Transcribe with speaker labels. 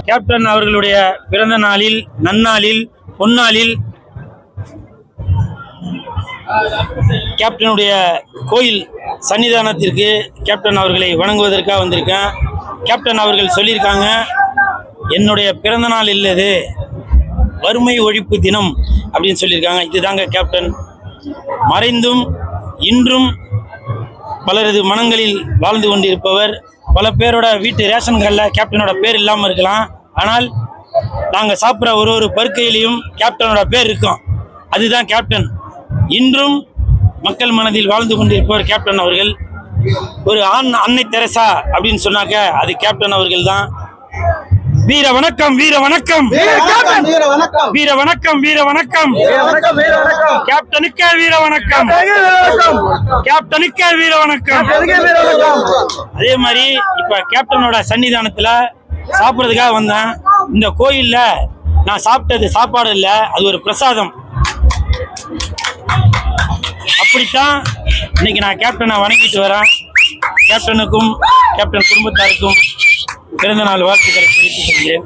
Speaker 1: Captain அவர்களுடைய பிறந்த நாளில், நன்னாளில், பொன்னாளில் கேப்டனுடைய கோயில் சன்னிதானத்திற்கு கேப்டன் அவர்களை வணங்குவதற்காக வந்திருக்கேன். கேப்டன் அவர்கள் சொல்லியிருக்காங்க, என்னுடைய பிறந்த நாள் இல்லது, வறுமை ஒழிப்பு தினம் அப்படின்னு சொல்லியிருக்காங்க. இதுதாங்க கேப்டன். மறைந்தும் இன்றும் பலரது மனங்களில் வாழ்ந்து கொண்டிருப்பவர். பல பேரோட வீட்டு ரேஷன் கார்டில் கேப்டனோட பேர் இல்லாமல் இருக்கலாம், ஆனால் நாங்கள் சாப்பிட்ற ஒரு பருக்கையிலையும் கேப்டனோட பேர் இருக்கும். அதுதான் கேப்டன். இன்றும் மக்கள் மனதில் வாழ்ந்து கொண்டிருப்பவர் கேப்டன் அவர்கள். ஒரு அன்னை தெரசா அப்படின்னு சொன்னாக்க அது கேப்டன் அவர்கள் தான். வீர வணக்கம், வீர வணக்கம், வீர வணக்கம், வீர வணக்கம், கேப்டனுக்கே வீர வணக்கம், கேப்டனுக்கே வீர வணக்கம். அதே மாதிரி இப்ப கேப்டனோட சன்னிதானத்துல சாப்பிட்றதுக்காக வந்தேன். இந்த கோயில்ல நான் சாப்பிட்டது சாப்பாடு இல்ல, அது ஒரு பிரசாதம். அப்படித்தான் இன்னைக்கு நான் கேப்டனை வணங்கிட்டு வரேன். கேப்டனுக்கும் கேப்டன் குடும்பத்தாருக்கும் பிறந்த நாள் வாழ்த்துக்களை தெரிவித்துக் கொள்கிறேன்.